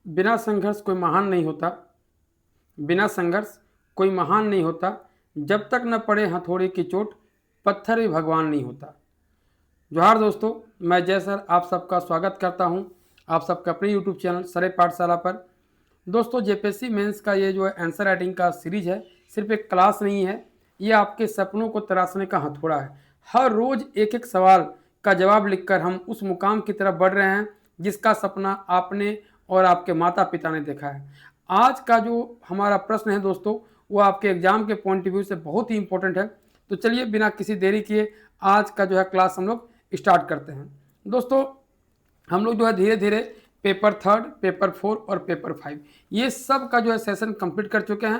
बिना संघर्ष कोई महान नहीं होता। बिना संघर्ष कोई महान नहीं होता। जब तक न पड़े हथौड़े की चोट, पत्थर भी भगवान नहीं होता। जोहार दोस्तों, मैं जय सर आप सबका स्वागत करता हूं आप सबके अपने यूट्यूब चैनल सरे पाठशाला पर। दोस्तों, जेपीएससी मेंस का ये जो है आंसर राइटिंग का सीरीज है, सिर्फ एक क्लास नहीं है, ये आपके सपनों को तराशने का हथौड़ा है। हर रोज एक एक सवाल का जवाब लिखकर हम उस मुकाम की तरफ बढ़ रहे हैं जिसका सपना आपने और आपके माता पिता ने देखा है। आज का जो हमारा प्रश्न है दोस्तों, वो आपके एग्जाम के पॉइंट ऑफ व्यू से बहुत ही इंपॉर्टेंट है। तो चलिए बिना किसी देरी किए आज का जो है क्लास हम लोग स्टार्ट करते हैं। दोस्तों, हम लोग जो है धीरे धीरे पेपर 3, पेपर 4 और पेपर 5 ये सब का जो है सेशन कंप्लीट कर चुके हैं।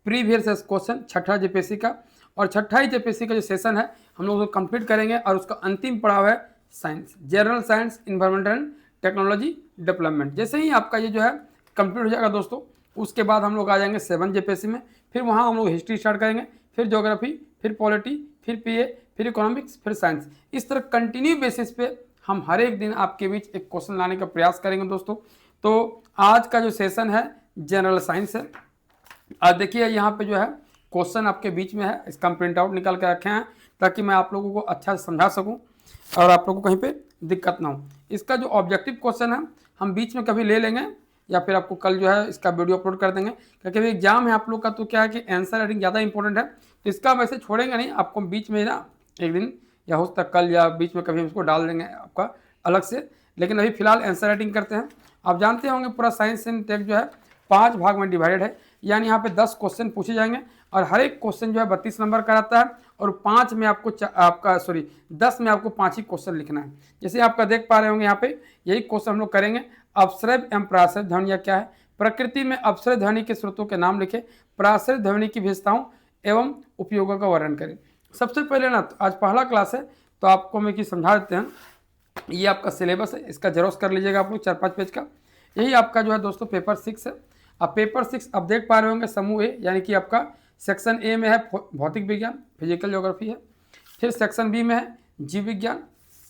प्रीवियस क्वेश्चन छठा जेपीएससी का और छठा ही जेपीएससी का जो सेशन है हम लोग कंप्लीट करेंगे और उसका अंतिम पड़ाव है science, general science, environmental and technology development. जैसे ही आपका ये जो है कंप्लीट हो जाएगा दोस्तों, उसके बाद हम लोग आ जाएंगे 7 जेपीएससी में। फिर वहाँ हम लोग हिस्ट्री स्टार्ट करेंगे, फिर ज्योग्राफी, फिर पॉलिटी, फिर पीए, फिर इकोनॉमिक्स, फिर साइंस। इस तरह कंटिन्यू बेसिस पे हम हर एक दिन आपके बीच एक क्वेश्चन लाने का प्रयास करेंगे दोस्तों। तो आज का जो सेशन है जनरल साइंस है। आज देखिए यहाँ पे जो है क्वेश्चन आपके बीच में है, इसका हम प्रिंट आउट निकाल के रखे हैं ताकि मैं आप लोगों को अच्छा से समझा सकूं और आप लोगों को कहीं पे दिक्कत ना हो। इसका जो ऑब्जेक्टिव क्वेश्चन है हम बीच में कभी ले लेंगे या फिर आपको कल जो है इसका वीडियो अपलोड कर देंगे, क्योंकि अभी एग्जाम है आप लोग का, तो क्या है कि आंसर राइटिंग ज़्यादा इंपॉर्टेंट है। तो इसका वैसे छोड़ेंगे नहीं, आपको बीच में ना एक दिन या हो सकता कल या बीच में कभी हम इसको डाल देंगे आपका अलग से। लेकिन अभी फिलहाल आंसर राइटिंग करते हैं। आप जानते होंगे पूरा साइंस एंड टेक जो है 5 भाग में डिवाइडेड है, यानी यहाँ पे 10 क्वेश्चन पूछे जाएंगे और हर एक क्वेश्चन जो है 32 नंबर का रहता है और 5 में आपको 10 में आपको 5 ही क्वेश्चन लिखना है। जैसे आपका देख पा रहे होंगे यहाँ पे यही क्वेश्चन हम लोग करेंगे। अपसर्य एवं प्रासर्य ध्वनियाँ क्या है, प्रकृति में अपसर्य ध्वनि के स्रोतों के नाम लिखे, प्रासर्य ध्वनि की विशेषताओं एवं उपयोगों का वर्णन करें। सबसे पहले ना आज पहला क्लास है तो आपको मैं समझा देते हैं। ये आपका सिलेबस है, इसका जेरोक्स कर लीजिएगा आप लोग 4-5 पेज का। यही आपका जो है दोस्तों पेपर 6 है। अब पेपर 6 अब देख पा रहे होंगे समूह ए, यानी कि आपका सेक्शन ए में है भौतिक विज्ञान, फिजिकल ज्योग्राफी है। फिर सेक्शन बी में है जीव विज्ञान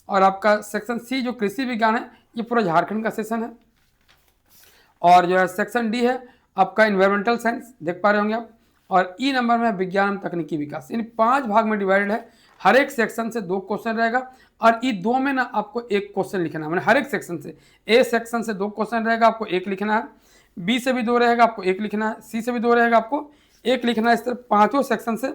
और आपका सेक्शन सी जो कृषि विज्ञान है ये पूरा झारखंड का सेशन है। और जो है सेक्शन डी है आपका इन्वायरमेंटल साइंस, देख पा रहे होंगे आप। और ई नंबर में विज्ञान एवं तकनीकी विकास, इन 5 भाग में डिवाइडेड है। हर एक सेक्शन से 2 क्वेश्चन रहेगा और ई 2 में ना आपको 1 क्वेश्चन लिखना है। मैंने हर एक सेक्शन से, ए सेक्शन से 2 क्वेश्चन रहेगा, आपको 1 लिखना है। बी से भी 2 रहेगा, आपको 1 लिखना है। सी से भी 2 रहेगा, आपको 1 लिखना है। इस तरह पांचों सेक्शन से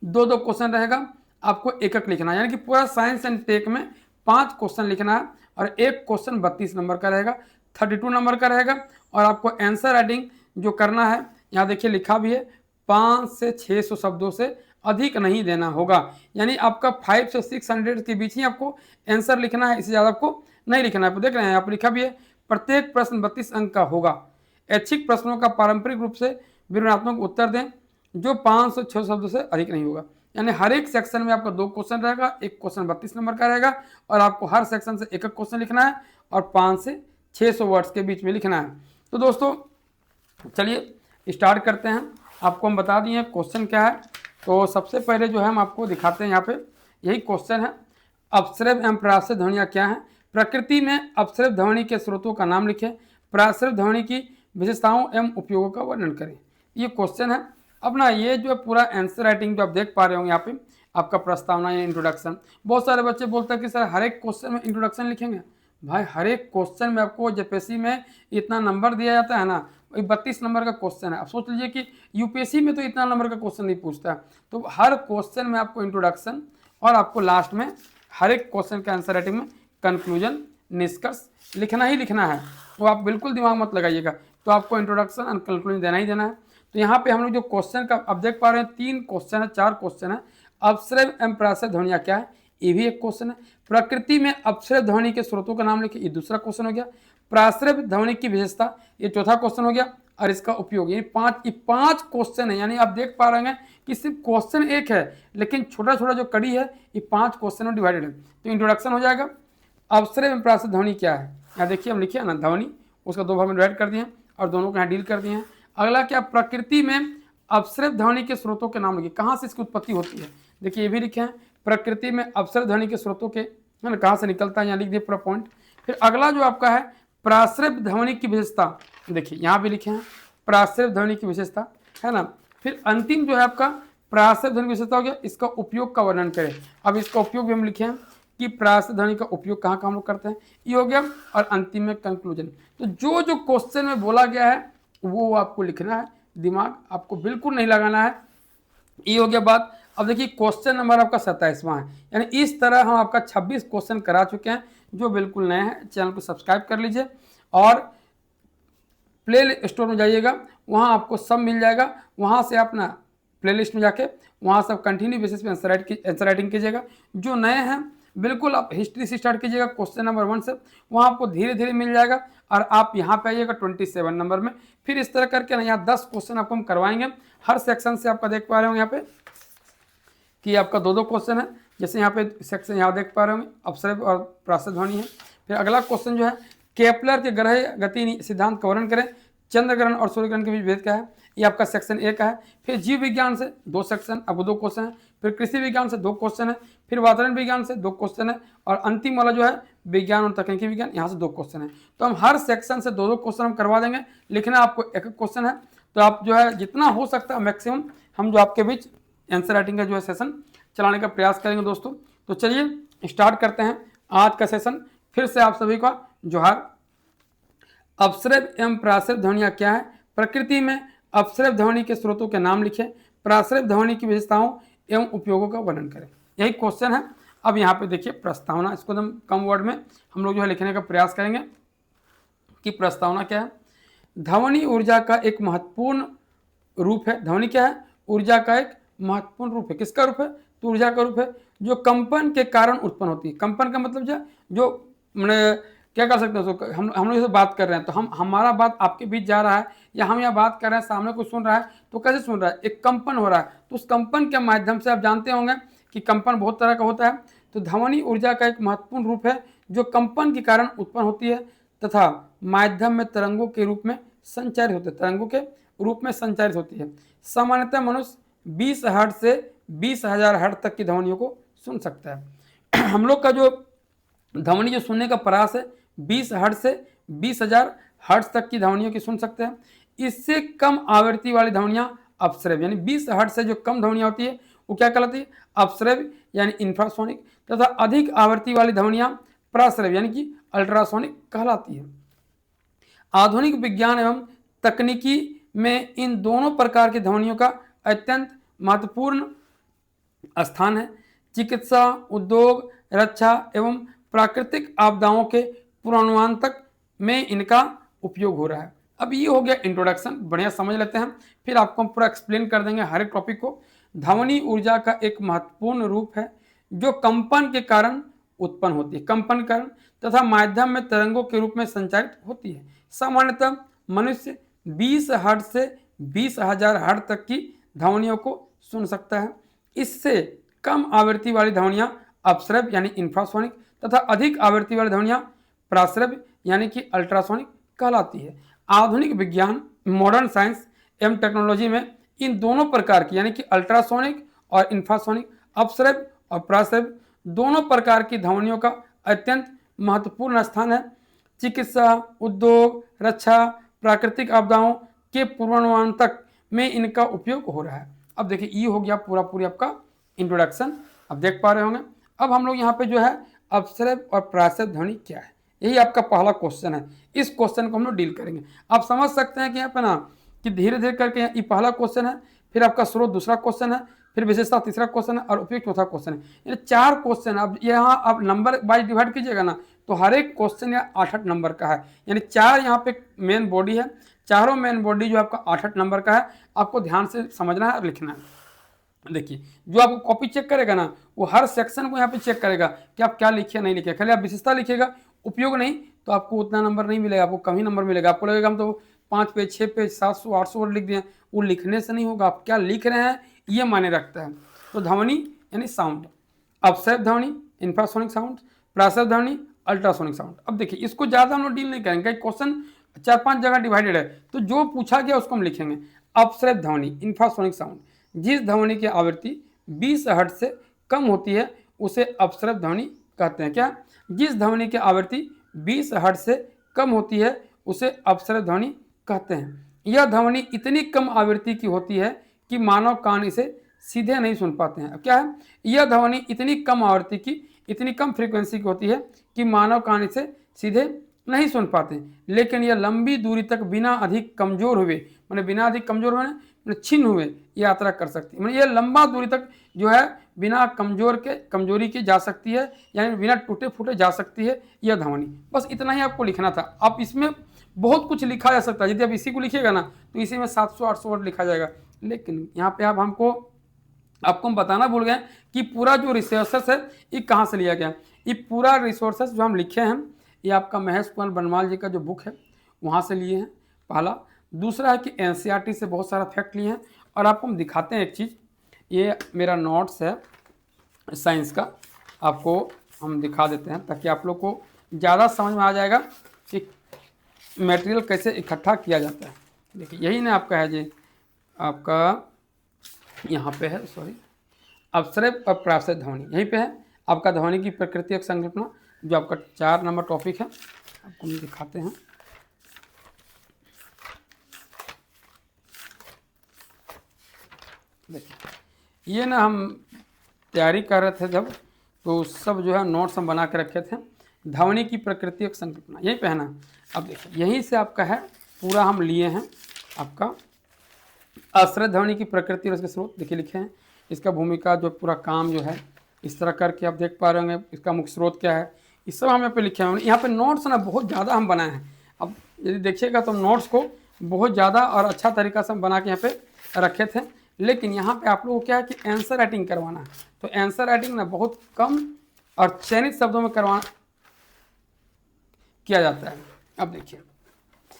2-2 क्वेश्चन रहेगा, आपको 1-1 लिखना है। यानी कि पूरा साइंस एंड टेक में 5 क्वेश्चन लिखना है और 1 क्वेश्चन 32 नंबर का रहेगा, 32 नंबर का रहेगा। और आपको आंसर राइटिंग जो करना है, यहाँ देखिए लिखा भी है 500 से 600 शब्दों से अधिक नहीं देना होगा। यानी आपका 500 से 600 के बीच ही आपको आंसर लिखना है, इससे ज़्यादा आपको नहीं लिखना है। देख रहे हैं आप लिखा भी है प्रत्येक प्रश्न 32 अंक का होगा। ऐच्छिक प्रश्नों का पारंपरिक रूप से विवरणात्मक उत्तर दें जो 506 शब्दों से अधिक नहीं होगा। यानी हर एक सेक्शन में आपका 2 क्वेश्चन रहेगा, 1 क्वेश्चन 32 नंबर का रहेगा और आपको हर सेक्शन से 1-1 क्वेश्चन लिखना है और 500 से 600 वर्ड्स के बीच में लिखना है। तो दोस्तों चलिए स्टार्ट करते हैं। आपको हम बता दिए क्वेश्चन क्या है। तो सबसे पहले जो है हम आपको दिखाते हैं, यहाँ पे यही क्वेश्चन है। अपसर्य एवं प्रासर्य ध्वनियाँ क्या हैं, प्रकृति में अपसर्य ध्वनि के स्रोतों का नाम लिखें, प्रासर्य ध्वनि की विशेषताओं एवं उपयोगों का वर्णन करें। ये क्वेश्चन है। अब ना ये जो है पूरा आंसर राइटिंग जो आप देख पा रहे होंगे यहाँ पे आपका प्रस्तावना या इंट्रोडक्शन। बहुत सारे बच्चे बोलते हैं कि सर हर एक क्वेश्चन में इंट्रोडक्शन लिखेंगे। भाई हर एक क्वेश्चन में आपको जेपीएससी में इतना नंबर दिया जाता है ना, 32 नंबर का क्वेश्चन है। अब सोच लीजिए कि यूपीएससी में तो इतना नंबर का क्वेश्चन नहीं पूछता है। तो हर क्वेश्चन में आपको इंट्रोडक्शन और आपको लास्ट में हर एक क्वेश्चन के आंसर राइटिंग में कंक्लूजन, निष्कर्ष लिखना ही लिखना है। तो आप बिल्कुल दिमाग मत लगाइएगा, तो आपको इंट्रोडक्शन और कंक्लूजन देना ही देना है। तो यहाँ पे हम लोग जो क्वेश्चन का अब देख पा रहे हैं 3 क्वेश्चन है, 4 क्वेश्चन है। अपसर्य एवं प्रासर्य ध्वनियाँ क्या है, ये भी एक क्वेश्चन है। प्रकृति में अपसर्य ध्वनि के स्रोतों का नाम लिखिए, ये दूसरा क्वेश्चन हो गया। प्रासर्य ध्वनि की विशेषता, ये चौथा क्वेश्चन हो गया। और इसका उपयोग, ये 5 क्वेश्चन है। यानी आप देख पा रहे हैं कि सिर्फ क्वेश्चन एक है लेकिन छोटा छोटा जो कड़ी है ये 5 क्वेश्चन में डिवाइडेड है। तो इंट्रोडक्शन हो जाएगा। अपसर्य एवं प्रासर्य ध्वनि क्या है, यहाँ देखिए हम लिखे ना ध्वनि, उसका 2 भाग में डिवाइड कर दिए हैं और दोनों को यहाँ डील कर दिए हैं। अगला क्या, प्रकृति में अपसर्य ध्वनि के स्रोतों के नाम लिखिए, कहाँ से इसकी उत्पत्ति होती है। देखिए ये भी लिखे हैं प्रकृति में अपसर्य ध्वनि के स्रोतों के, है ना, कहाँ से निकलता है, यहाँ लिख दिए पूरा पॉइंट। फिर अगला जो आपका है प्राश्रय ध्वनि की विशेषता, देखिए यहाँ भी लिखे हैं प्राश्रय ध्वनि की विशेषता, है ना। फिर अंतिम जो है आपका प्राश्रय ध्वनि की विशेषता हो गया, इसका उपयोग का वर्णन करें। अब इसका उपयोग भी हम लिखे हैं कि प्राश्रय ध्वनि का उपयोग कहाँ कहाँ हम लोग करते हैं, ये हो गया। और अंतिम में कंक्लूजन। तो जो जो क्वेश्चन में बोला गया है वो आपको लिखना है, दिमाग आपको बिल्कुल नहीं लगाना है। ये हो गया बात। अब देखिए क्वेश्चन नंबर आपका 27वां है, यानी इस तरह हम आपका 26 क्वेश्चन करा चुके हैं। जो बिल्कुल नए हैं चैनल को सब्सक्राइब कर लीजिए और प्ले स्टोर में जाइएगा, वहाँ आपको सब मिल जाएगा। वहाँ से अपना प्ले लिस्ट में जाके वहाँ सब कंटिन्यू बेसिस पे आंसर राइटिंग कीजिएगा। जो नए हैं बिल्कुल आप हिस्ट्री से स्टार्ट कीजिएगा, क्वेश्चन नंबर 1 से, वहाँ आपको धीरे धीरे मिल जाएगा। और आप यहाँ पे आइएगा 27 नंबर में। फिर इस तरह करके ना यहाँ 10 क्वेश्चन आपको हम करवाएंगे हर सेक्शन से। आपका देख पा रहे हो यहाँ पे कि आपका 2-2 क्वेश्चन है। जैसे यहाँ पे सेक्शन यहाँ देख पा रहे होंगे अपसर्य और प्राश्रय ध्वनि है। फिर अगला क्वेश्चन जो है केपलर के ग्रह गति सिद्धांत का वर्णन करें, चंद्र ग्रहण और सूर्य ग्रहण के बीच भेद क्या है, ये आपका सेक्शन 1 का है। फिर जीव विज्ञान से 2 सेक्शन, आपको 2 क्वेश्चन है। फिर कृषि विज्ञान से 2 क्वेश्चन है। फिर वातावरण विज्ञान से 2 क्वेश्चन है। और अंतिम वाला जो है विज्ञान और तकनीकी विज्ञान, यहाँ से 2 क्वेश्चन है। तो हम हर सेक्शन से 2-2 क्वेश्चन हम करवा देंगे। लिखना आपको 1-1 क्वेश्चन है। तो आप जो है जितना हो सकता है मैक्सिमम हम जो आपके बीच आंसर राइटिंग का जो है सेशन चलाने का प्रयास करेंगे दोस्तों। तो चलिए स्टार्ट करते हैं आज का सेशन। फिर से आप सभी का जोहार। अपसर्य एवं प्राश्रय ध्वनियाँ क्या है, प्रकृति में अपसर्य ध्वनि के स्रोतों के नाम लिखें, प्राश्रय ध्वनि की विशेषताओं एवं उपयोगों का वर्णन करें, यही क्वेश्चन है। अब यहाँ पे देखिए प्रस्तावना, इसको एकदम कम वर्ड में हम लोग जो है लिखने का प्रयास करेंगे कि प्रस्तावना क्या है। ध्वनि ऊर्जा का एक महत्वपूर्ण रूप है। ध्वनि क्या है, ऊर्जा का एक महत्वपूर्ण रूप है। किसका रूप है, तो ऊर्जा का रूप है जो कंपन के कारण उत्पन्न होती है। कंपन का मतलब जो मैंने क्या कर सकते हैं उसको, हम लोग बात कर रहे हैं तो हमारा बात आपके बीच जा रहा है, या हम यहाँ बात कर रहे हैं सामने कोई सुन रहा है, तो कैसे सुन रहा है, एक कंपन हो रहा है। तो उस कंपन के माध्यम से आप जानते होंगे कि कंपन बहुत तरह का होता है। तो ध्वनि ऊर्जा का एक महत्वपूर्ण रूप है जो कंपन के कारण उत्पन्न होती है तथा माध्यम में तरंगों के रूप में संचारित होती है, तरंगों के रूप में संचारित होती है। सामान्यतः मनुष्य 20 हर्ट्ज से 20,000 हर्ट्ज तक की ध्वनियों को सुन सकता है। हम लोग का जो ध्वनि जो सुनने का प्रयास है 20 हर्ट्ज से 20,000 हर्ट्ज तक की ध्वनियों की सुन सकते हैं। इससे कम आवृत्ति वाली ध्वनियाँ अपश्रव्य, यानी 20 हर्ट्ज से जो कम ध्वनियाँ होती है वो क्या कहलाती है, अपश्रव्य यानी इंफ्रासोनिक, तथा अधिक आवृत्ति वाली ध्वनियाँ प्राश्रव्य यानी कि अल्ट्रासोनिक कहलाती है। आधुनिक विज्ञान एवं तकनीकी में इन दोनों प्रकार की ध्वनियों का अत्यंत महत्वपूर्ण स्थान है। चिकित्सा, उद्योग, रक्षा एवं प्राकृतिक आपदाओं के पूर्वानुमान तक में इनका उपयोग हो रहा है। अब ये हो गया इंट्रोडक्शन, बढ़िया समझ लेते हैं, फिर आपको हम पूरा एक्सप्लेन कर देंगे हर एक टॉपिक को। ध्वनि ऊर्जा का एक महत्वपूर्ण रूप है जो कंपन के कारण उत्पन्न होती है, कंपन कारण तथा माध्यम में तरंगों के रूप में संचारित होती है। सामान्यतः मनुष्य 20 हर्ट्ज से 20,000 हर्ट्ज तक की ध्वनियों को सुन सकता है। इससे कम आवृत्ति वाली ध्वनियाँ अपश्रव्य यानी इंफ्रासोनिक तथा अधिक आवृत्ति वाली ध्वनियाँ प्राश्रव्य यानी कि अल्ट्रासोनिक कहलाती है। आधुनिक विज्ञान, मॉडर्न साइंस एवं टेक्नोलॉजी में इन दोनों प्रकार की यानी कि अल्ट्रासोनिक और इंफ्रासोनिक, अपश्रव्य और प्राश्रव्य दोनों प्रकार की ध्वनियों का अत्यंत महत्वपूर्ण स्थान है। चिकित्सा, उद्योग, रक्षा, प्राकृतिक आपदाओं के पूर्वानुमान तक में इनका उपयोग हो रहा है। अब देखिए ये हो गया पूरी आपका इंट्रोडक्शन, अब देख पा रहे होंगे। अब हम लोग यहाँ पे जो है अपश्रव्य और प्राश्रव्य ध्वनि क्या है, यही आपका पहला क्वेश्चन है। इस क्वेश्चन को हम लोग डील करेंगे। आप समझ सकते हैं कि यहाँ पे ना कि धीरे धीरे करके ये पहला क्वेश्चन है, फिर आपका स्रोत दूसरा क्वेश्चन है, फिर विशेषता तीसरा क्वेश्चन है और उपयोग चौथा क्वेश्चन है। यानी 4 क्वेश्चन। अब यहाँ आप नंबर वाइज डिवाइड कीजिएगा ना तो हर एक क्वेश्चन या 8-8 नंबर का है। यानी 4 यहाँ पे मेन बॉडी है, चारों मेन बॉडी जो आपका 8-8 नंबर का है। आपको ध्यान से समझना है और लिखना है। देखिए जो आपको कॉपी चेक करेगा ना वो हर सेक्शन को यहाँ पे चेक करेगा कि आप क्या लिखे नहीं लिखे। खाली आप विशेषता लिखेगा, उपयोग नहीं, तो आपको उतना नंबर नहीं मिलेगा, आपको कम ही नंबर मिलेगा। आपको लगेगा हम तो 5 पेज 6 पेज 700-800 वर्ड लिख दिए, वो लिखने से नहीं होगा, आप क्या लिख रहे हैं ये मायने रखता है। तो ध्वनि यानी साउंड, अपश्रव्य ध्वनि इंफ्रासोनिक साउंड, प्राश्रव्य ध्वनि अल्ट्रासोनिक साउंड। अब देखिए इसको ज़्यादा हम लोग डील नहीं करेंगे, क्वेश्चन 4-5 जगह डिवाइडेड है, तो जो पूछा गया उसको हम लिखेंगे। अपश्रव्य ध्वनि इंफ्रासोनिक साउंड, जिस ध्वनि की आवृत्ति 20 हर्ट्ज से कम होती है उसे अपश्रव्य ध्वनि कहते हैं। क्या, जिस ध्वनि की आवृत्ति 20 हर्ट्ज से कम होती है उसे अपसृत ध्वनि कहते हैं। यह ध्वनि इतनी कम आवृत्ति की होती है कि मानव कान इसे सीधे नहीं सुन पाते हैं। अब क्या है, यह ध्वनि इतनी कम आवृत्ति की, इतनी कम फ्रीक्वेंसी की होती है कि मानव कान इसे सीधे नहीं सुन पाते, लेकिन यह लंबी दूरी तक बिना अधिक कमजोर हुए, मैंने बिना अधिक कमजोर हुए मैंने छिन्न हुए यात्रा कर सकती है। मैंने यह लंबा दूरी तक जो है बिना कमजोरी के जा सकती है, यानी बिना टूटे फूटे जा सकती है यह ध्वनि। बस इतना ही आपको लिखना था। अब इसमें बहुत कुछ लिखा जा सकता है, यदि आप इसी को लिखिएगा ना तो इसी में 700-800 वर्ड लिखा जाएगा, लेकिन यहाँ पे आप आपको हम बताना भूल गए कि पूरा जो रिसोर्सेस है ये कहाँ से लिया गया। ये पूरा रिसोर्सेस जो हम लिखे हैं ये आपका महेश कुमार बनवाल जी का जो बुक है वहाँ से लिए हैं, पहला। दूसरा है कि एनसीईआरटी से बहुत सारा फैक्ट लिए हैं। और आपको हम दिखाते हैं एक चीज़, ये मेरा नोट्स है साइंस का, आपको हम दिखा देते हैं ताकि आप लोग को ज़्यादा समझ में आ जाएगा कि मटेरियल कैसे इकट्ठा किया जाता है। देखिए यही ना आपका है जी, आपका यहाँ पे है, सॉरी, अपसृत और प्रासृत ध्वनि, यहीं पे है आपका ध्वनि की प्रकृति और संकल्पना, जो आपका 4 नंबर टॉपिक है। आपको हम दिखाते हैं। देखिए ये ना हम तैयारी कर रहे थे जब, तो सब जो है नोट्स हम बना के रखे थे, ध्वनि की प्रकृति और संकल्पना, यही पे है ना। अब देखिए यहीं से आपका है पूरा हम लिए हैं आपका आश्रित ध्वनि की प्रकृति और इसके स्रोत, देखिए लिखे हैं। इसका भूमिका जो पूरा काम जो है इस तरह करके आप देख पा रहे होंगे, इसका मुख्य स्रोत क्या है, इस सब हम यहाँ पे लिखे हैं। यहाँ पे नोट्स ना बहुत ज़्यादा हम बनाए हैं। अब यदि देखिएगा तो नोट्स को बहुत ज़्यादा और अच्छा तरीका से हम बना के यहाँ पे रखे थे, लेकिन यहाँ पे आप लोगों को क्या है कि आंसर राइटिंग करवाना है, तो आंसर राइटिंग ना बहुत कम और चयनित शब्दों में किया जाता है। अब देखिए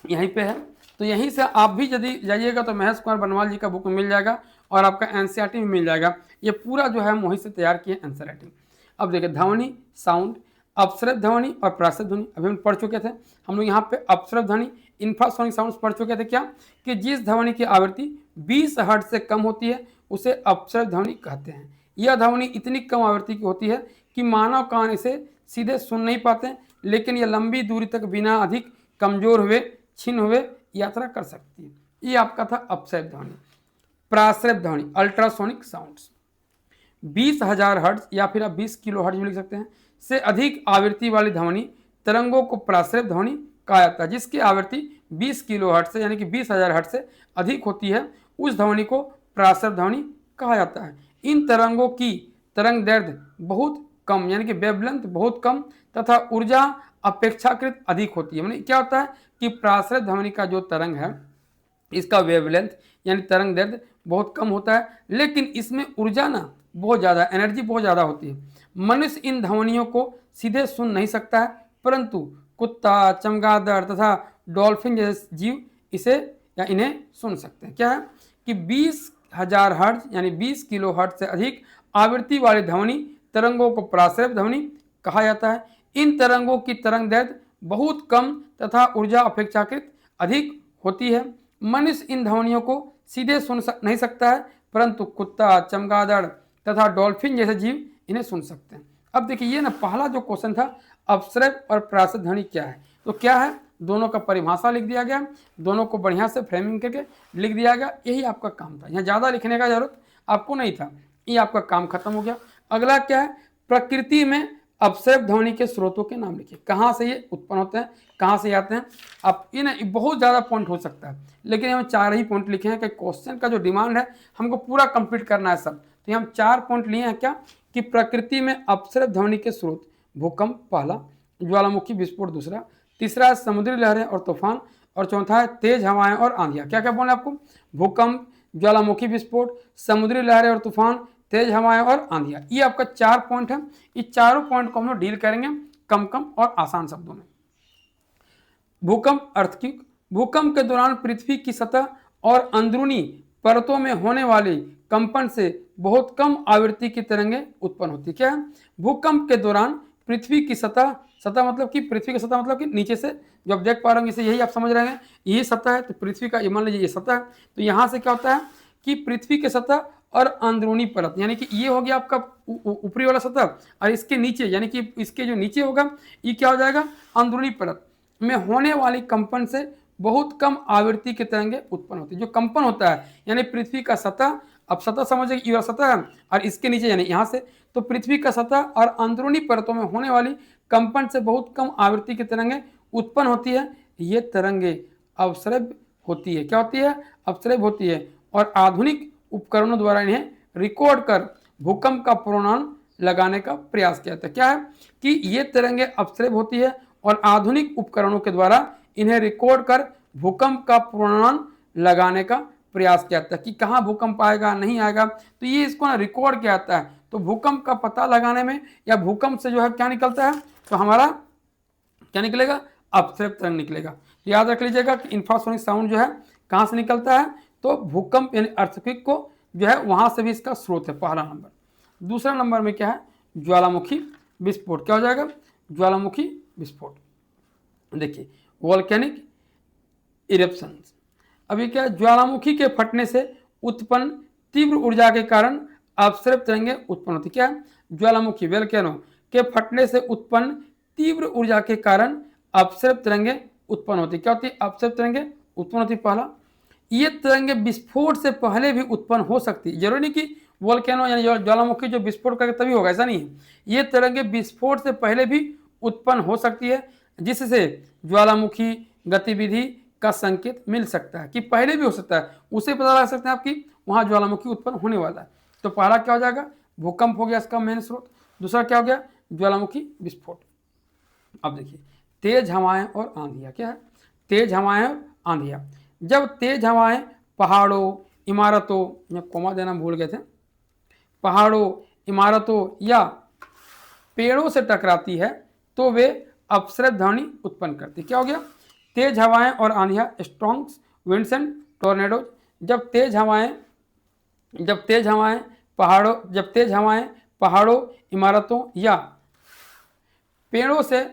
यहीं पे है, तो यहीं से आप भी यदि जाइएगा तो महेश कुमार बनवाल जी का बुक मिल जाएगा और आपका एनसीईआरटी में मिल जाएगा। ये पूरा जो है मोहित से तैयार किए आंसर राइटिंग। अब देखिए ध्वनि, साउंड, अपसृत ध्वनि और प्रासृत ध्वनि अभी हम पढ़ चुके थे। हम लोग यहाँ पे अपसृत ध्वनि, इंफ्रासोनिक साउंड्स पढ़ चुके थे, क्या कि जिस ध्वनि की आवृत्ति 20 हर्ट्ज से कम होती है उसे अपसृत ध्वनि कहते हैं। यह ध्वनि इतनी कम आवृत्ति की होती है कि मानव कान इसे सीधे सुन नहीं पाते, लेकिन यह लंबी दूरी तक बिना अधिक कमजोर हुए, छिन्न हुए यात्रा कर सकती है। ये आपका था अपसृत ध्वनि। प्रासृत ध्वनि, अल्ट्रासोनिक साउंड्स, 20,000 हर्ट्ज या फिर आप 20 किलो हर्ट्ज भी लिख सकते हैं से अधिक आवृत्ति वाली ध्वनि तरंगों को प्रासृत ध्वनि कहा जाता है। जिसकी आवृत्ति 20 किलो हर्ट्ज से यानी कि 20,000 हर्ट्ज से अधिक होती है उस ध्वनि को प्रासृत ध्वनि कहा जाता है। इन तरंगों की तरंग दैर्ध्य बहुत कम यानी कि वेवलेंथ बहुत कम तथा ऊर्जा अपेक्षाकृत अधिक होती है। यानी क्या होता है कि प्रासृत ध्वनि का जो तरंग है इसका वेवलेंथ यानी तरंग दैर्ध्य बहुत कम होता है, लेकिन इसमें ऊर्जा ना बहुत ज़्यादा, एनर्जी बहुत ज़्यादा होती है। मनुष्य इन ध्वनियों को सीधे सुन नहीं सकता है, परंतु कुत्ता, चमगादड़ तथा डॉल्फिन जैसे जीव इसे या इन्हें सुन सकते हैं। क्या है कि 20,000 हर्ट्ज यानी 20 किलो हर्ट्ज से अधिक आवृत्ति वाली ध्वनि तरंगों को प्रासृत ध्वनि कहा जाता है। इन तरंगों की तरंग दैर्ध्य बहुत कम तथा ऊर्जा अपेक्षाकृत अधिक होती है। मनुष्य इन ध्वनियों को सीधे सुन नहीं सकता है, परंतु कुत्ता, चमगादड़ तथा डॉल्फिन जैसे जीव इन्हें सुन सकते हैं। अब देखिए ये ना पहला जो क्वेश्चन था अपसृत और प्रासृत ध्वनि क्या है, तो क्या है दोनों का परिभाषा लिख दिया गया, दोनों को बढ़िया से फ्रेमिंग करके लिख दिया गया। यही आपका काम था, यहाँ ज़्यादा लिखने का जरूरत आपको नहीं था, ये आपका काम खत्म हो गया। अगला क्या है, प्रकृति में अपसृत ध्वनि के स्रोतों के नाम लिखिए, कहाँ से ये उत्पन्न होते हैं, कहाँ से आते हैं। अब ये ना बहुत ज़्यादा पॉइंट हो सकता है, लेकिन हम 4 ही पॉइंट लिखे हैं कि क्वेश्चन का जो डिमांड है हमको पूरा कंप्लीट करना है सब, तो हम 4 पॉइंट लिए हैं। क्या कि प्रकृति में अपसृत ध्वनि के स्रोत, भूकंप पहला, ज्वालामुखी विस्फोट दूसरा, तीसरा समुद्री लहरें और तूफान, और चौथा है तेज हवाएं और आंधियां। क्या क्या बोले आपको, भूकंप, ज्वालामुखी विस्फोट, समुद्री लहरें और तूफान, तेज हवाएं और आंधियां। ये आपका 4 पॉइंट है। ये चारों पॉइंट को हम लोग डील करेंगे कम कम और आसान शब्दों में। भूकंप, अर्थक्वेक, भूकंप के दौरान पृथ्वी की सतह और अंदरूनी परतों में होने वाले कंपन से बहुत कम आवृत्ति की तरंगें उत्पन्न होती। क्या है, भूकंप के दौरान पृथ्वी की सतह मतलब कि पृथ्वी की सतह मतलब कि नीचे से जो आप देख पा रहे होंगे इसे यही आप समझ रहे हैं, यही सतह है, तो पृथ्वी का मान लीजिए ये सतह है, तो यहाँ से क्या होता है कि पृथ्वी की सतह और अंदरूनी परत यानी कि ये हो गया आपका ऊपरी वाला सतह, और इसके नीचे यानी कि इसके जो नीचे होगा ये क्या हो जाएगा, अंदरूनी परत। में होने वाली कंपन से बहुत कम आवृत्ति की तरंगें उत्पन्न होती है। जो कंपन होता है यानी पृथ्वी का सतह, अब सतह समझिए यह सतह है और इसके नीचे यानी यहाँ से, तो पृथ्वी का सतह और अंदरूनी परतों में होने वाली कंपन से बहुत कम आवृत्ति की तरंगें उत्पन्न होती है। ये तरंगें अवश्रव्य होती है। क्या होती है? अवश्रव्य होती है। और आधुनिक उपकरणों द्वारा इन्हें रिकॉर्ड कर भूकंप का पूर्वानुमान लगाने का प्रयास किया जाता है। क्या है कि ये तरंगें अवश्रव्य होती है और आधुनिक उपकरणों के द्वारा इन्हें रिकॉर्ड कर भूकंप का पूर्वानुमान लगाने का प्रयास किया जाता है कि कहाँ भूकंप आएगा नहीं आएगा, तो ये इसको ना रिकॉर्ड किया जाता है। तो भूकंप का पता लगाने में या भूकंप से जो है क्या निकलता है, तो हमारा क्या निकलेगा? अवश्रव्य तरंग निकलेगा। तो याद रख लीजिएगा कि इंफ्रासोनिक साउंड जो है कहाँ से निकलता है, तो भूकंप यानी अर्थक्वेक को जो है वहां से भी इसका स्रोत है, पहला नंबर। दूसरा नंबर में क्या है? ज्वालामुखी विस्फोट। क्या हो जाएगा? ज्वालामुखी विस्फोट। देखिए वोल्केनिक इरप्शंस। अभी क्या? ज्वालामुखी के फटने से उत्पन्न तीव्र ऊर्जा के कारण अवश्रव्य तरंगें उत्पन्न होती। क्या है? ज्वालामुखी वोल्केनो के फटने से उत्पन्न तीव्र ऊर्जा के कारण अवश्रव्य तरंगें उत्पन्न होती। क्या होती? अवश्रव्य तरंगें उत्पन्न होती। पहला, ये तरंगें विस्फोट से पहले भी उत्पन्न हो सकती है। जरूरी नहीं कि वोल्केनो यानी ज्वालामुखी जो विस्फोट करके तभी होगा, ऐसा नहीं है। ये तरंगें विस्फोट से पहले भी उत्पन्न हो सकती है, जिससे ज्वालामुखी गतिविधि का संकेत मिल सकता है कि पहले भी हो सकता है। उसे पता लगा सकते हैं आप कि वहां ज्वालामुखी उत्पन्न होने वाला है। तो पहला क्या हो जाएगा? भूकंप हो गया इसका मेन स्रोत। दूसरा क्या हो गया? ज्वालामुखी विस्फोट। अब देखिए तेज हवाएं और आंधियां। क्या है? तेज हवाएं और आंधियां। जब तेज हवाएं पहाड़ों, इमारतों, या कोमा देना भूल गए थे, पहाड़ों, इमारतों या पेड़ों से टकराती है तो वे अपसृत ध्वनि उत्पन्न करती। क्या हो गया? तेज हवाएं और आंधियां, स्ट्रॉन्ग्स विंड्स एंड टोर्नेडोज। जब तेज हवाएं पहाड़ों, इमारतों या पेड़ों से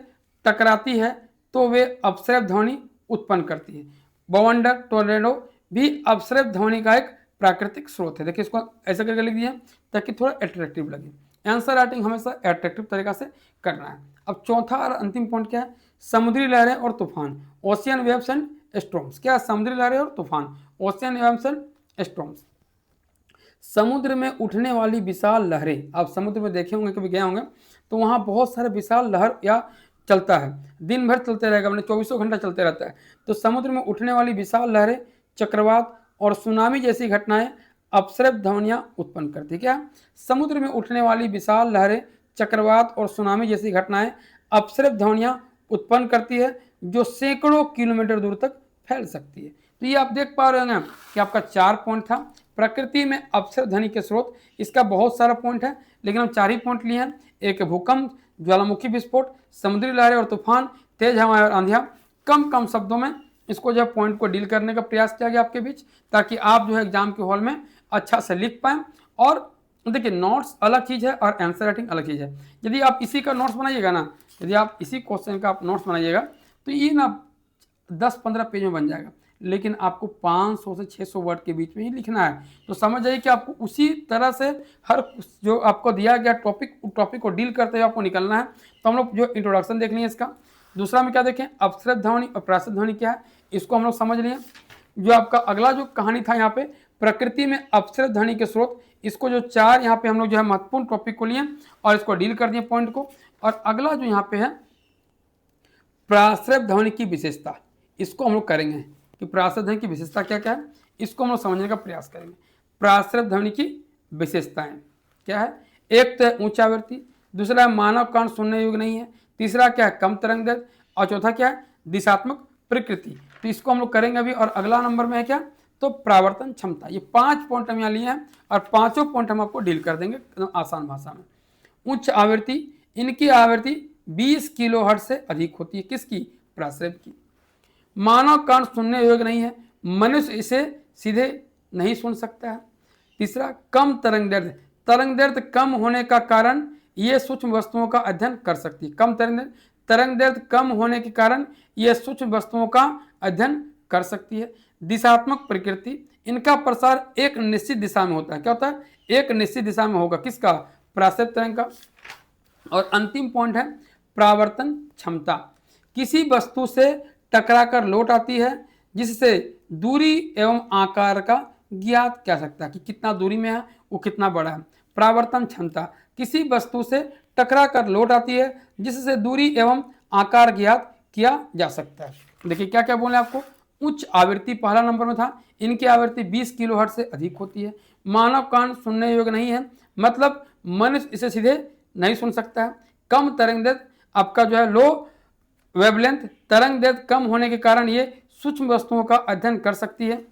टकराती है तो वे अपसृत ध्वनि उत्पन्न करती है। बवंडर, टोर्नेडो भी अपसृत ध्वनि का एक प्राकृतिक स्रोत है। देखिए इसको ऐसा करके लिख दिया ताकि थोड़ा अट्रैक्टिव लगे। आंसर राइटिंग हमेशा अट्रैक्टिव तरीका से करना है। अब चौथा और अंतिम पॉइंट क्या है? समुद्री लहरें और तूफान, ओशियन वेव्स एंड स्टॉर्म्स। क्या? समुद्री लहरें और तूफान, ओशियन वेव्स एंड स्टॉर्म्स। समुद्र में उठने वाली विशाल लहरें, आप समुद्र में देखे होंगे, कभी गए होंगे, तो वहाँ बहुत सारे विशाल लहर या चलता है, दिन भर चलते रहेगा, मैंने 24 घंटा चलते रहता है। तो समुद्र में उठने वाली विशाल लहरें, चक्रवात और सुनामी जैसी घटनाएं अपसृत ध्वनियां उत्पन्न करती। क्या? समुद्र में उठने वाली विशाल लहरें, चक्रवात और सुनामी जैसी घटनाएं अपसृत ध्वनियां उत्पन्न करती है, जो सैकड़ों किलोमीटर दूर तक फैल सकती है। तो ये आप देख पा रहे होंगे कि आपका 4 पॉइंट था। प्रकृति में अपसृत ध्वनि के स्रोत, इसका बहुत सारा पॉइंट है, लेकिन हम 4 ही पॉइंट लिए हैं। एक भूकंप, ज्वालामुखी विस्फोट, समुद्री लहरें और तूफान, तेज हवाएं और आंधियां। कम शब्दों में इसको जो है पॉइंट को डील करने का प्रयास किया गया आपके बीच, ताकि आप जो है एग्जाम के हॉल में अच्छा से लिख पाएं। और देखिए नोट्स अलग चीज़ है और आंसर राइटिंग अलग चीज़ है। यदि आप इसी का नोट्स बनाइएगा ना, यदि आप इसी क्वेश्चन का आप नोट्स बनाइएगा तो ये ना 10-15 पेज में बन जाएगा, लेकिन आपको 500 से 600 वर्ड के बीच में ही लिखना है। तो समझ जाइए कि आपको उसी तरह से हर जो आपको दिया गया टॉपिक को डील करते हुए आपको निकलना है। तो हम लोग जो इंट्रोडक्शन देख लिए इसका। दूसरा में क्या देखें? अपसृत ध्वनि और प्रासृत ध्वनि क्या है, इसको हम लोग समझ लिए। जो आपका अगला जो कहानी था यहाँ पे, प्रकृति में अपसृत ध्वनि के स्रोत, इसको जो 4 यहाँ पे हम लोग जो है महत्वपूर्ण टॉपिक को लिए और इसको डील कर दिए पॉइंट को। और अगला जो यहाँ पे है प्रासृत ध्वनि की विशेषता, इसको हम लोग करेंगे कि प्रासृत ध्वनि की विशेषता क्या क्या है, इसको हम लोग समझने का प्रयास करेंगे। प्रासृत ध्वनि की विशेषताएं क्या है? एक तो है ऊंच आवृत्ति, दूसरा है मानव कान सुनने योग्य नहीं है, तीसरा क्या है? कम तरंग दैर्ध्य, और चौथा क्या है? दिशात्मक प्रकृति। तो इसको हम लोग करेंगे अभी। और अगला नंबर में है क्या? तो प्रावर्तन क्षमता। ये 5 पॉइंट हम यहाँ लिए हैं और 5 पॉइंट हम आपको डील कर देंगे एकदम आसान भाषा में। उच्च आवृत्ति, इनकी आवृत्ति 20 किलोहर्ट्ज से अधिक होती है। किसकी? प्रासृत की। मानव कान सुनने योग्य नहीं है, मनुष्य इसे सीधे नहीं सुन सकता है। तीसरा, कम तरंग दैर्ध्य, तरंग दैर्ध्य कम होने का कारण ये सूक्ष्म वस्तुओं का अध्ययन कर सकती है। कम तरंग दैर्ध्य कम होने के कारण ये सूक्ष्म वस्तुओं का अध्ययन कर सकती है। दिशात्मक प्रकृति, इनका प्रसार एक निश्चित दिशा में होता है। क्या होता है? एक निश्चित दिशा में होगा। किसका? प्रासृत तरंग का। और अंतिम पॉइंट है प्रावर्तन क्षमता, किसी वस्तु से टकराकर लौट आती है जिससे दूरी एवं आकार का ज्ञात किया सकता है कि कितना दूरी में है, वो कितना बड़ा है। परावर्तन क्षमता, किसी वस्तु से टकराकर लौट आती है जिससे दूरी एवं आकार ज्ञात किया जा सकता है। देखिए क्या क्या बोले आपको, उच्च आवृत्ति पहला नंबर में था, इनकी आवृत्ति 20 किलोहर्ट्ज से अधिक होती है। मानव कान सुनने योग्य नहीं है, मतलब मनुष्य इसे सीधे नहीं सुन सकता है। कम तरंग दैर्ध्य, आपका जो है लो वेवलेंथ, तरंग दैर्ध्य कम होने के कारण ये सूक्ष्म वस्तुओं का अध्ययन कर सकती है।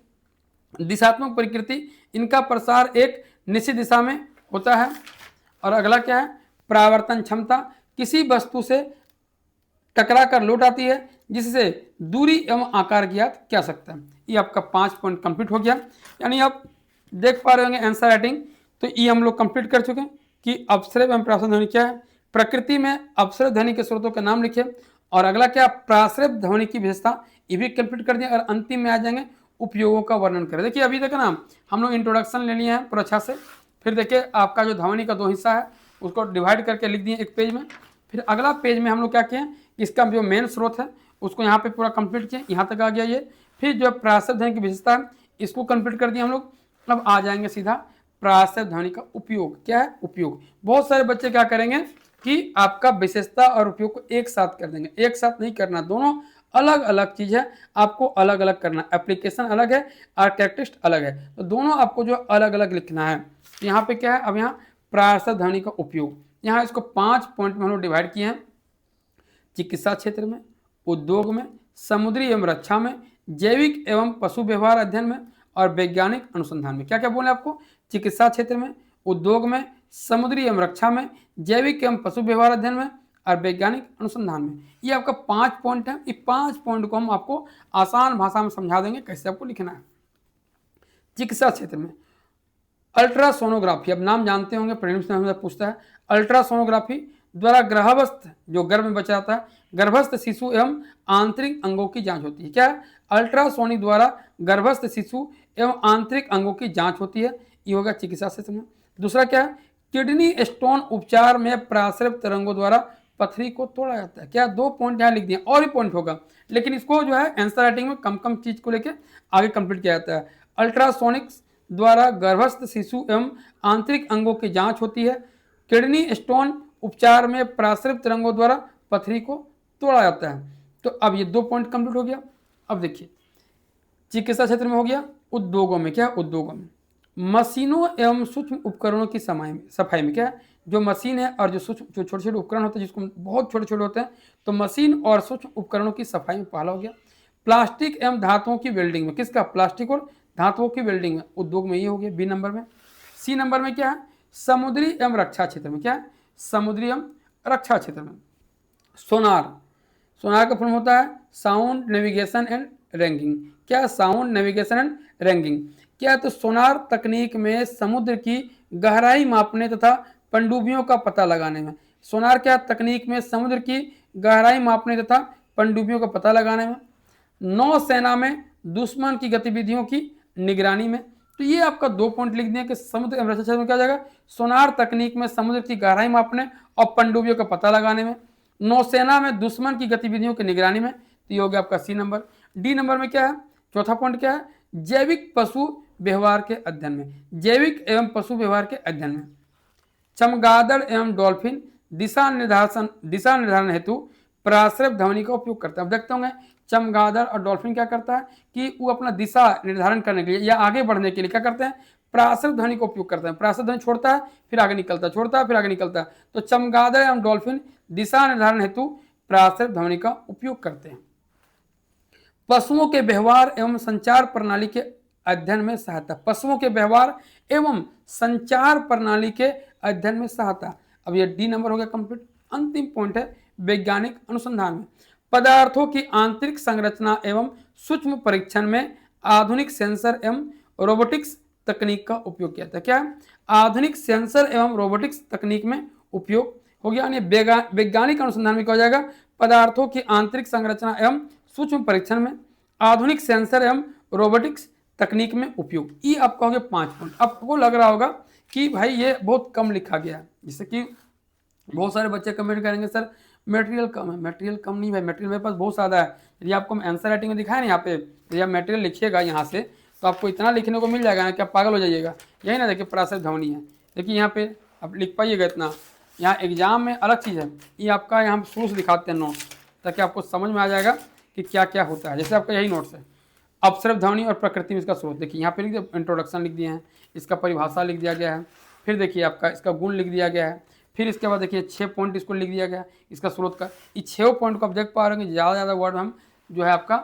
दिशात्मक प्रकृति, इनका प्रसार एक निश्चित दिशा में होता है। और अगला क्या है, परावर्तन क्षमता, किसी वस्तु से टकरा कर लौट आती है जिससे दूरी एवं आकार ज्ञात किया सकता है। ये आपका 5 पॉइंट कंप्लीट हो गया। यानी आप देख पा रहे होंगे आंसर राइटिंग, तो ये हम लोग कंप्लीट कर चुके हैं कि अपसर्य एवं प्रासृत ध्वनि क्या है। प्रकृति में अपसर्य ध्वनि के स्रोतों के नाम लिखे। और अगला क्या, प्रासृत ध्वनि की विशेषता, ये भी कंप्लीट कर दिया। और अंतिम में आ जाएंगे उपयोगों का वर्णन करें। देखिए अभी तक ना हम लोग इंट्रोडक्शन ले लिए हैं पूरा अच्छा से। फिर देखिए आपका जो ध्वनि का 2 हिस्सा है उसको डिवाइड करके लिख दिए एक पेज में। फिर अगला पेज में हम लोग क्या किए, इसका जो मेन स्रोत है उसको यहाँ पे पूरा कंप्लीट किए, यहाँ तक आ गया ये। फिर जो प्रासृत ध्वनि की विशेषता है इसको कंप्लीट कर दिया हम लोग। अब आ जाएंगे सीधा प्रासृत ध्वनि का उपयोग। क्या है उपयोग, बहुत सारे बच्चे क्या करेंगे कि आपका विशेषता और उपयोग को एक साथ कर देंगे। एक साथ नहीं करना, दोनों अलग अलग चीज है, आपको अलग अलग करना। एप्लीकेशन अलग है और कैरेक्टरिस्टिक अलग है, तो दोनों आपको जो अलग अलग लिखना है। यहाँ पे क्या है, अब यहाँ प्रासृत ध्वनि का उपयोग, यहाँ इसको 5 पॉइंट में हम लोग डिवाइड किए हैं। चिकित्सा क्षेत्र में, उद्योग में, समुद्री एवं रक्षा में, जैविक एवं पशु व्यवहार अध्ययन में और वैज्ञानिक अनुसंधान में। क्या क्या बोले आपको, चिकित्सा क्षेत्र में, उद्योग में, समुद्री एवं रक्षा में, जैविक एवं पशु व्यवहार अध्ययन में और वैज्ञानिक अनुसंधान में। ये आपका 5 पॉइंट है। ये 5 पॉइंट को हम आपको आसान भाषा में समझा देंगे कैसे आपको लिखना है। चिकित्सा क्षेत्र में अल्ट्रासोनोग्राफी, अब नाम जानते होंगे, प्रीलिम्स में हमें पूछता है। अल्ट्रासोनोग्राफी द्वारा गर्भस्थ, जो गर्भ में बचा रहता है, गर्भस्थ शिशु एवं आंतरिक अंगों की जांच होती है। क्या है, अल्ट्रासोनी द्वारा गर्भस्थ शिशु एवं आंतरिक अंगों की जांच होती है। ये होगा चिकित्सा क्षेत्र में। दूसरा क्या है, किडनी स्टोन उपचार में प्रासृत तरंगों द्वारा पथरी को तोड़ा जाता है। क्या, 2 पॉइंट यहाँ लिख दिए, और ही पॉइंट होगा, लेकिन इसको जो है आंसर राइटिंग में कम कम चीज को लेके आगे कंप्लीट किया जाता है। अल्ट्रासोनिक्स द्वारा गर्भस्थ शिशु एवं आंतरिक अंगों की जांच होती है। किडनी स्टोन उपचार में प्रासृत तरंगों द्वारा पथरी को तोड़ा जाता है। तो अब ये 2 पॉइंट कंप्लीट हो गया। अब देखिए चिकित्सा क्षेत्र में हो गया। उद्योगों में क्या, उद्योगों में मशीनों एवं सूक्ष्म उपकरणों की सफाई में क्या है, जो मशीन है और जो सूक्ष्म, जो छोटे छोटे उपकरण होते हैं जिसको बहुत छोटे छोटे होते हैं, तो मशीन और सूक्ष्म उपकरणों की सफाई में पहला हो गया। प्लास्टिक एवं धातुओं की वेल्डिंग में, किसका, प्लास्टिक और धातुओं की वेल्डिंग में, उद्योग में ये हो गया बी नंबर में। सी नंबर में क्या है, समुद्री एवं रक्षा क्षेत्र में। क्या है, समुद्री एवं रक्षा क्षेत्र में सोनार, सोनार का फॉर्म होता है साउंड नेविगेशन एंड रैंकिंग। क्या, साउंड नेविगेशन एंड रैंकिंग। क्या, तो सोनार तकनीक में समुद्र की गहराई मापने तथा पनडुब्बियों का पता लगाने में। सोनार क्या तकनीक में समुद्र की गहराई मापने तथा पनडुब्बियों का पता लगाने में। नौसेना में दुश्मन की गतिविधियों की निगरानी में। तो ये आपका 2 पॉइंट लिख दिए कि समुद्र एवं रक्षा क्षेत्र में क्या जाएगा, सोनार तकनीक में समुद्र की गहराई मापने और पनडुब्बियों का पता लगाने में। नौसेना में दुश्मन की गतिविधियों की निगरानी में। तो ये हो गया आपका सी नंबर। डी नंबर में क्या है, चौथा पॉइंट क्या है, जैविक पशु व्यवहार के अध्ययन में, जैविक एवं पशु व्यवहार के अध्ययन में। चमगादड़ एवं डॉल्फिन दिशा निर्धारण हेतु प्रासृत ध्वनि का उपयोग करता है। अब देखते होंगे चमगादड़ और डॉल्फिन क्या करता है कि वो अपना दिशा निर्धारण करने के लिए या आगे बढ़ने के लिए क्या करते हैं, प्रासृत ध्वनि का उपयोग करते हैं। प्रासृत ध्वनि छोड़ता है फिर आगे निकलता है, छोड़ता है फिर आगे निकलता है। तो चमगादड़ एवं डॉल्फिन दिशा निर्धारण हेतु प्रासृत ध्वनि का उपयोग करते हैं। पशुओं के व्यवहार एवं संचार प्रणाली के अध्ययन में सहायता, पशुओं के व्यवहार एवं संचार प्रणाली के अध्ययन में सहायता। अब ये डी नंबर हो गया कंप्लीट। अंतिम पॉइंट है वैज्ञानिक अनुसंधान में पदार्थों की आंतरिक संरचना एवं सूक्ष्म परीक्षण में आधुनिक सेंसर एवं रोबोटिक्स तकनीक का उपयोग किया था। क्या है, आधुनिक सेंसर एवं रोबोटिक्स तकनीक में उपयोग हो गया। यानी वैज्ञानिक अनुसंधान में क्या हो जाएगा, पदार्थों की आंतरिक संरचना एवं सूक्ष्म परीक्षण में आधुनिक सेंसर एवं रोबोटिक्स तकनीक में उपयोग। ये आपका हो गया 5 पॉइंट। आपको लग रहा होगा कि भाई ये बहुत कम लिखा गया है, जिससे कि बहुत सारे बच्चे कमेंट करेंगे सर मटेरियल कम है, मटेरियल कम नहीं भाई, मटेरियल मेरे पास बहुत ज़्यादा है। यदि आपको हम आंसर राइटिंग में दिखाया ना यहाँ पे, यदि आप मटेरियल लिखिएगा यहाँ से तो आपको इतना लिखने को मिल जाएगा ना कि आप पागल हो जाइएगा। यही ना, देखिए पराशर ध्वनि है, देखिए यहाँ पे आप लिख पाइएगा इतना। यहाँ एग्जाम में अलग चीज़ है, ये आपका यहाँ शुरू से दिखाते हैं नोट्स, ताकि आपको समझ में आ जाएगा कि क्या क्या होता है। जैसे आपका यही नोट्स है, अपसर्प ध्वनि और प्रकृति में इसका स्रोत, देखिए यहाँ पे लिख दिया, इंट्रोडक्शन लिख दिए हैं, इसका परिभाषा लिख दिया गया है, फिर देखिए आपका इसका गुण लिख दिया गया है, फिर इसके बाद देखिए 6 पॉइंट इसको लिख दिया गया है इसका स्रोत का। ये 6 पॉइंट को आप देख पा रहे हैं, ज़्यादा वर्ड हम जो है आपका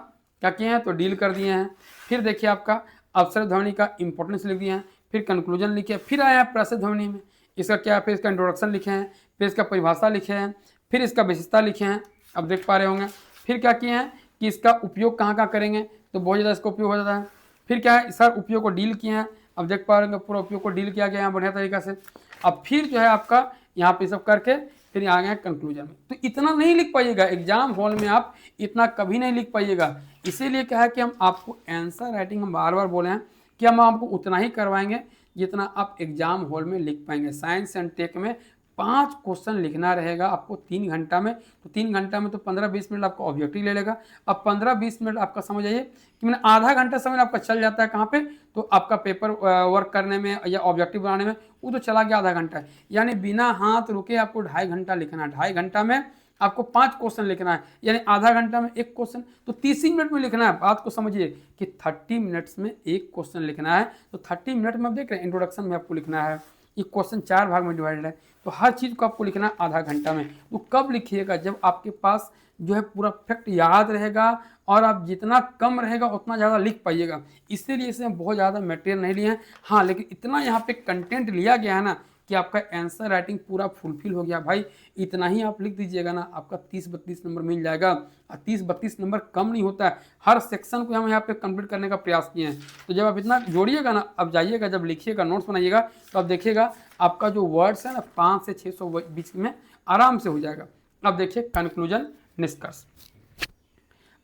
क्या किए हैं तो डील कर दिए हैं। फिर देखिए आपका अपसर्प ध्वनि का इंपॉर्टेंस लिख दिए हैं, फिर कंक्लूजन लिखे, फिर आया है प्रासर ध्वनि में, इसका क्या है, फिर इसका इंट्रोडक्शन लिखे हैं, फिर इसका परिभाषा लिखे हैं, फिर इसका विशेषता लिखे हैं, अब देख पा रहे होंगे। फिर क्या किए हैं कि इसका उपयोग कहाँ कहाँ करेंगे, तो बहुत ज़्यादा इसका उपयोग हो जाता है। फिर क्या है, सर उपयोग को डील किए हैं, अब देख पा रहे होंगे पूरा उपयोग को डील किया गया है बढ़िया तरीका से। अब फिर जो है आपका यहाँ पे सब करके फिर आ गए कंक्लूजन में। तो इतना नहीं लिख पाइएगा एग्जाम हॉल में, आप इतना कभी नहीं लिख पाइएगा। इसीलिए क्या है कि हम आपको आंसर राइटिंग हम बार बार बोले हैं कि हम आपको उतना ही करवाएंगे जितना आप एग्जाम हॉल में लिख पाएंगे। साइंस एंड टेक में 5 क्वेश्चन लिखना रहेगा आपको 3 घंटा में, तो 3 घंटा में तो 15-20 मिनट आपको ऑब्जेक्टिव ले लेगा। अब 15-20 मिनट आपका समझ आइए कि मैंने आधा घंटा समय आपका चल जाता है कहाँ पे, तो आपका पेपर वर्क करने में या ऑब्जेक्टिव बनाने में, वो तो चला गया आधा घंटा। यानी बिना हाथ रुके आपको 2.5 घंटा लिखना है, 2.5 घंटा में आपको 5 क्वेश्चन लिखना है, यानी आधा घंटा में 1 क्वेश्चन, तो 30 ही मिनट में लिखना है। बात को समझिए कि 30 मिनट्स में 1 क्वेश्चन लिखना है, तो 30 मिनट में आप देख रहे हैं इंट्रोडक्शन में आपको लिखना है, ये क्वेश्चन 4 भाग में डिवाइडेड है, तो हर चीज़ को आपको लिखना आधा घंटा में। तो कब लिखिएगा, जब आपके पास जो है पूरा फैक्ट याद रहेगा, और आप जितना कम रहेगा उतना ज़्यादा लिख पाइएगा। इसीलिए इसमें बहुत ज़्यादा मटेरियल नहीं लिए हैं, हाँ लेकिन इतना यहाँ पे कंटेंट लिया गया है ना कि आपका आंसर राइटिंग पूरा फुलफिल हो गया भाई। इतना ही आप लिख दीजिएगा ना, आपका 30-32 नंबर मिल जाएगा। और 30-32 नंबर कम नहीं होता है, हर सेक्शन को हम यहाँ पे कंप्लीट करने का प्रयास किए हैं। तो जब आप इतना जोड़िएगा ना, अब जाइएगा जब लिखिएगा नोट्स बनाइएगा, तो आप देखिएगा आपका जो वर्ड्स है ना 500 से 600 बीच में आराम से हो जाएगा। अब देखिए कंक्लूजन, निष्कर्ष।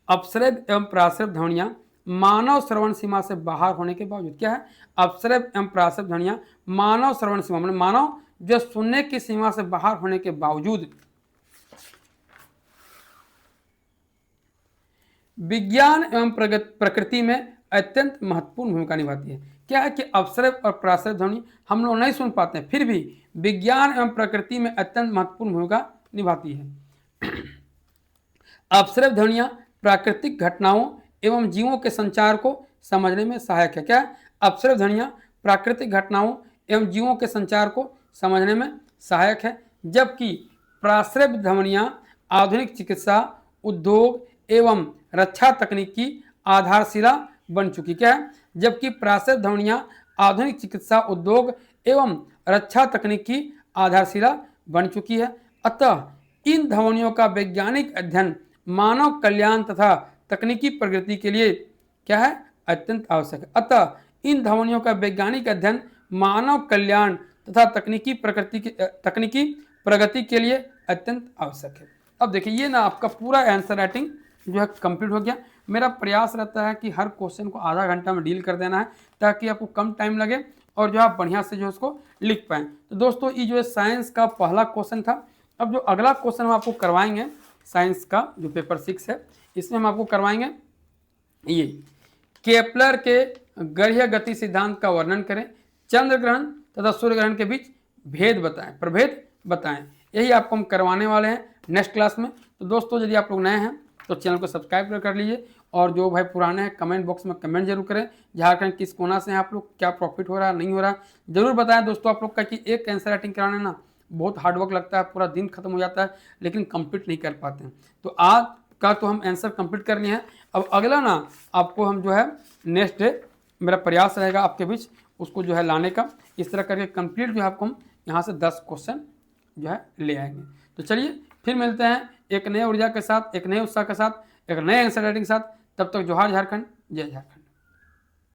अपसर्प एवं प्रासर्प ध्वनियाँ मानव श्रवण सीमा से बाहर होने के बावजूद, क्या है, अपसर्प एवं प्रासर्प ध्वनियाँ मानव श्रवण सीमा, मतलब मानव जो सुनने की सीमा से बाहर होने के बावजूद विज्ञान एवं प्रकृति में अत्यंत महत्वपूर्ण भूमिका निभाती है। क्या है कि अपसर्प और प्रासर्प ध्वनि हम लोग नहीं सुन पाते हैं, फिर भी विज्ञान एवं प्रकृति में अत्यंत महत्वपूर्ण भूमिका निभाती है। अपसर्प ध्वनियाँ प्राकृतिक घटनाओं एवं जीवों के संचार को समझने में सहायक है। क्या है, अपसर्प ध्वनियाँ प्राकृतिक घटनाओं एवं जीवों के संचार को समझने में सहायक है, जबकि प्रासर्प ध्वनियाँ आधुनिक चिकित्सा, उद्योग एवं रक्षा तकनीक की आधारशिला बन चुकी। क्या है, जबकि प्रासर्प ध्वनियाँ आधुनिक चिकित्सा, उद्योग एवं रक्षा तकनीक की आधारशिला बन चुकी है। अतः इन ध्वनियों का वैज्ञानिक अध्ययन मानव कल्याण तथा तकनीकी प्रगति के लिए क्या है, अत्यंत आवश्यक है। अतः इन ध्वनियों का वैज्ञानिक अध्ययन मानव कल्याण तथा तकनीकी प्रगति के लिए अत्यंत आवश्यक है। अब देखिए ये ना आपका पूरा आंसर राइटिंग जो है कंप्लीट हो गया। मेरा प्रयास रहता है कि हर क्वेश्चन को आधा घंटा में डील कर देना है, ताकि आपको कम टाइम लगे और जो आप बढ़िया से जो उसको लिख पाएँ। तो दोस्तों ये जो है साइंस का पहला क्वेश्चन था। अब जो अगला क्वेश्चन हम आपको करवाएंगे साइंस का जो पेपर 6 है, इसमें हम आपको करवाएंगे ये केपलर के गृह गति सिद्धांत का वर्णन करें, चंद्र ग्रहण तथा सूर्य ग्रहण के बीच भेद बताएं, प्रभेद बताएं। यही आपको हम करवाने वाले हैं नेक्स्ट क्लास में। तो दोस्तों यदि आप लोग नए हैं तो चैनल को सब्सक्राइब कर लीजिए, और जो भाई पुराने हैं कमेंट बॉक्स में कमेंट जरूर करें, झारखंड किस कोना से हैं आप लोग, क्या प्रॉफिट हो रहा है नहीं हो रहा जरूर बताएं दोस्तों आप लोग का। कि एक आंसर राइटिंग कराने ना बहुत हार्डवर्क लगता है, पूरा दिन खत्म हो जाता है, लेकिन कंप्लीट नहीं कर पाते हैं। तो आज का तो हम आंसर कंप्लीट कर लिए हैं। अब अगला ना आपको हम जो है नेक्स्ट डे मेरा प्रयास रहेगा आपके बीच उसको जो है लाने का। इस तरह करके कंप्लीट जो है आपको हम यहाँ से 10 क्वेश्चन जो है ले आएंगे। तो चलिए फिर मिलते हैं एक नए ऊर्जा के साथ, एक नए उत्साह के साथ, एक नए आंसर राइटिंग के साथ। तब तक जोहार झारखंड, जय झारखंड।